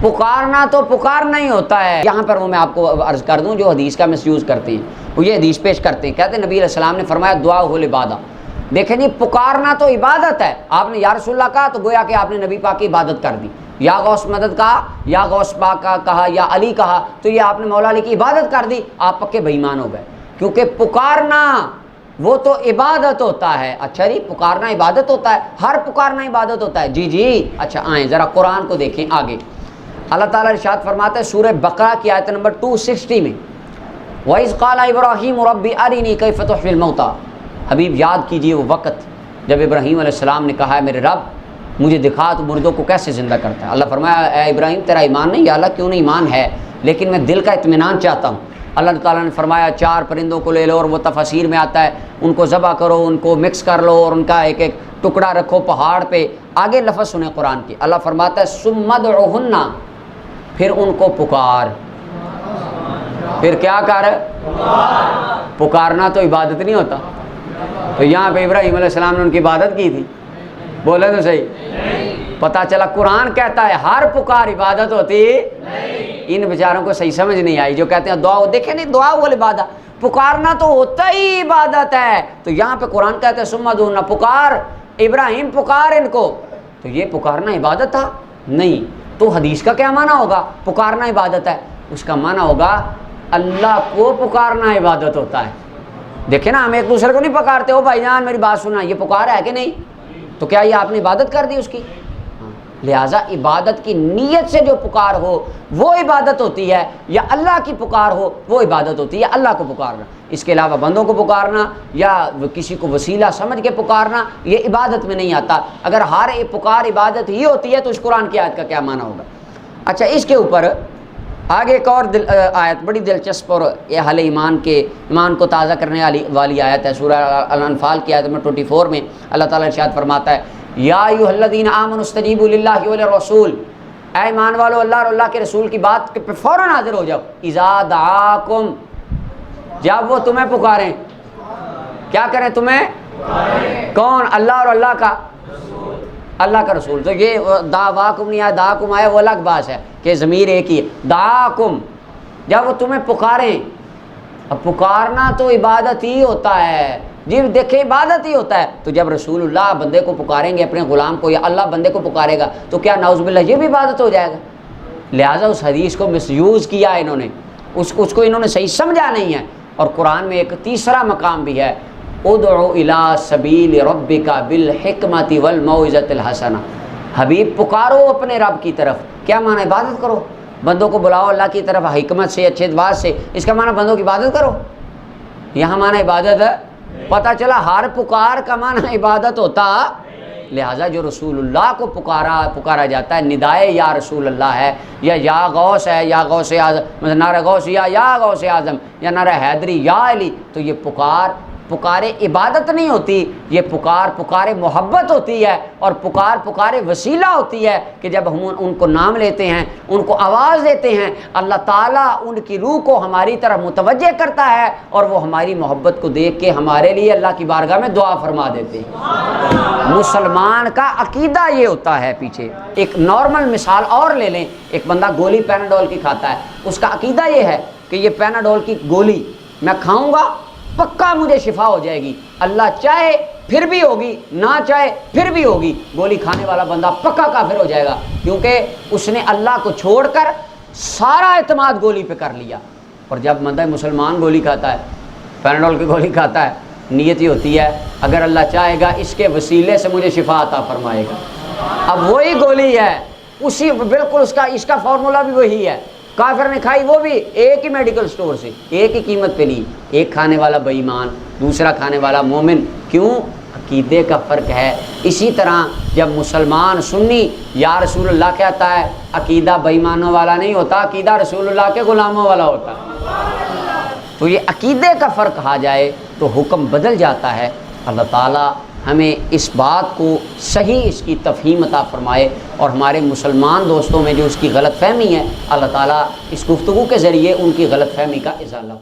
پکارنا تو پکارنا ہی ہوتا ہے۔ یہاں پر وہ میں آپ کو عرض کر دوں جو حدیث کا مس یوز کرتے ہیں، وہ یہ حدیث پیش کرتے ہیں، کہتے ہیں نبی علیہ السلام نے فرمایا دعا ہو العبادہ۔ دیکھیں جی پکارنا تو عبادت ہے، آپ نے یا رسول اللہ کہا تو گویا کہ آپ نے نبی پاک کی عبادت کر دی، یا غوث مدد کہا، یا غوث پاک کا کہا، یا علی کہا، تو یہ آپ نے مولا علی کی عبادت کر دی، آپ پکے بے ایمان ہو گئے، کیونکہ پکارنا وہ تو عبادت ہوتا ہے۔ اچھا جی پکارنا عبادت ہوتا ہے، ہر پکارنا عبادت ہوتا ہے، جی اچھا آئیں ذرا قرآن کو دیکھیں آگے۔ اللہ تعالیٰ ارشاد فرماتا ہے سورہ بقرہ کی آیت نمبر 260 میں، وَإِذْ قَالَ إِبْرَاهِيمُ رَبِّ أَرِنِي كَيْفَ تُحْيِي الْمَوْتَىٰ۔ حبیب یاد کیجئے وہ وقت جب ابراہیم علیہ السلام نے کہا ہے میرے رب مجھے دکھا تو مردوں کو کیسے زندہ کرتا ہے۔ اللہ فرمایا اے ابراہیم تیرا ایمان نہیں؟ یا اللہ کیوں نہیں، ایمان ہے لیکن میں دل کا اطمینان چاہتا ہوں۔ اللہ تعالیٰ نے فرمایا 4 پرندوں کو لے لو، اور وہ تفاسیر میں آتا ہے ان کو ذبح کرو، ان کو مکس کر لو اور ان کا ایک ایک ٹکڑا رکھو پہاڑ پہ۔ آگے لفظ سنیں قرآن کی، اللہ فرماتا ہے ثم ادعوہن، پھر ان کو پکار، پھر کیا کر، پکارنا تو عبادت نہیں ہوتا؟ تو یہاں پہ ابراہیم علیہ السلام نے ان کی عبادت کی تھی؟ بولے تو صحیح۔ پتہ چلا قرآن کہتا ہے ہر پکار عبادت ہوتی، ان بیچاروں کو صحیح سمجھ نہیں آئی جو کہتے ہیں دعا، دیکھیں نہیں دعا وہ عبادت، پکارنا تو ہوتا ہی عبادت ہے۔ تو یہاں پہ قرآن کہتا ہے ثم ادعوہن، پکار ابراہیم پکار ان کو، تو یہ پکارنا عبادت تھا؟ نہیں۔ تو حدیث کا کیا معنی ہوگا؟ پکارنا عبادت ہے، اس کا معنی ہوگا اللہ کو پکارنا عبادت ہوتا ہے۔ دیکھیں نا ہم ایک دوسرے کو نہیں پکارتے ہو بھائی جان میری بات سننا، یہ پکار ہے کہ نہیں؟ تو کیا یہ آپ نے عبادت کر دی اس کی؟ لہٰذا عبادت کی نیت سے جو پکار ہو وہ عبادت ہوتی ہے، یا اللہ کی پکار ہو وہ عبادت ہوتی ہے، اللہ کو پکارنا۔ اس کے علاوہ بندوں کو پکارنا یا کسی کو وسیلہ سمجھ کے پکارنا یہ عبادت میں نہیں آتا۔ اگر ہر پکار عبادت ہی ہوتی ہے تو اس قرآن کی آیت کا کیا معنی ہوگا؟ اچھا اس کے اوپر آگے ایک اور آیت بڑی دلچسپ اور اہل ایمان کے ایمان کو تازہ کرنے والی آیت ہے، سورہ الانفال کی آیت نمبر 24 میں اللہ تعالیٰ ارشاد فرماتا ہے یا ایھا الذین آمنوا استجیبوا للہ وللرسول، اے ایمان والو اللہ اور اللہ کے رسول کی بات پہ فوراً حاضر ہو جاؤ، اذا دعاکم، جب وہ تمہیں پکاریں، کیا کریں تمہیں؟ کون؟ اللہ اور اللہ کا اللہ کا رسول۔ تو یہ دعواکم نہیں آیا، دعاکم آیا وہ الگ بات ہے کہ ضمیر ایک ہی ہے، دعاکم جب وہ تمہیں پکاریں۔ اب پکارنا تو عبادت ہی ہوتا ہے، جی دیکھیں عبادت ہی ہوتا ہے۔ تو جب رسول اللہ بندے کو پکاریں گے اپنے غلام کو، یا اللہ بندے کو پکارے گا تو کیا نعوذ باللہ یہ بھی عبادت ہو جائے گا؟ لہٰذا اس حدیث کو مس یوز کیا انہوں نے، اس کو انہوں نے صحیح سمجھا نہیں ہے۔ اور قرآن میں ایک تیسرا مقام بھی ہے، ادعو الی سبیل ربک بالحکمۃ والموعظۃ الحسنہ، حبیب پکارو اپنے رب کی طرف، کیا معنی؟ عبادت کرو، بندوں کو بلاؤ اللہ کی طرف حکمت سے، اچھے بات سے، اس کا معنی بندوں کی عبادت کرو، یہاں معنی عبادت ہے۔ پتہ چلا ہر پکار کا معنی عبادت ہوتا، لہٰذا جو رسول اللہ کو پکارا جاتا ہے ندائے یا رسول اللہ ہے، یا غوث ہے، یا غوث اعظم، نعرہ غوث یا غوث اعظم، یا نعرہ حیدری یا علی، تو یہ پکار عبادت نہیں ہوتی، یہ پکار محبت ہوتی ہے، اور پکار وسیلہ ہوتی ہے کہ جب ہم ان کو نام لیتے ہیں، ان کو آواز دیتے ہیں، اللہ تعالیٰ ان کی روح کو ہماری طرف متوجہ کرتا ہے، اور وہ ہماری محبت کو دیکھ کے ہمارے لیے اللہ کی بارگاہ میں دعا فرما دیتے ہیں۔ مسلمان کا عقیدہ یہ ہوتا ہے۔ پیچھے ایک نارمل مثال اور لے لیں، ایک بندہ گولی پیناڈول کی کھاتا ہے، اس کا عقیدہ یہ ہے کہ یہ پیناڈول کی گولی میں کھاؤں گا پکا مجھے شفا ہو جائے گی، اللہ چاہے پھر بھی ہوگی، نہ چاہے پھر بھی ہوگی۔ گولی کھانے والا بندہ پکا کافر ہو جائے گا، کیونکہ اس نے اللہ کو چھوڑ کر سارا اعتماد گولی پہ کر لیا۔ اور جب بندہ مسلمان گولی کھاتا ہے، پیناڈول کی گولی کھاتا ہے، نیت ہی ہوتی ہے اگر اللہ چاہے گا اس کے وسیلے سے مجھے شفا عطا فرمائے گا۔ اب وہی گولی ہے، اسی بالکل اس کا فارمولا بھی وہی ہے، کافر نے کھائی وہ بھی ایک ہی میڈیکل سٹور سے، ایک ہی قیمت پہ لی، ایک کھانے والا بے ایمان، دوسرا کھانے والا مومن۔ کیوں؟ عقیدے کا فرق ہے۔ اسی طرح جب مسلمان سنی یا رسول اللہ کہتا ہے، عقیدہ بے ایمانوں والا نہیں ہوتا، عقیدہ رسول اللہ کے غلاموں والا ہوتا ہے۔ تو یہ عقیدے کا فرق کہا جائے تو حکم بدل جاتا ہے۔ اللہ تعالیٰ ہمیں اس بات کو صحیح اس کی تفہیم عطا فرمائے، اور ہمارے مسلمان دوستوں میں جو اس کی غلط فہمی ہے، اللہ تعالیٰ اس گفتگو کے ذریعے ان کی غلط فہمی کا ازالہ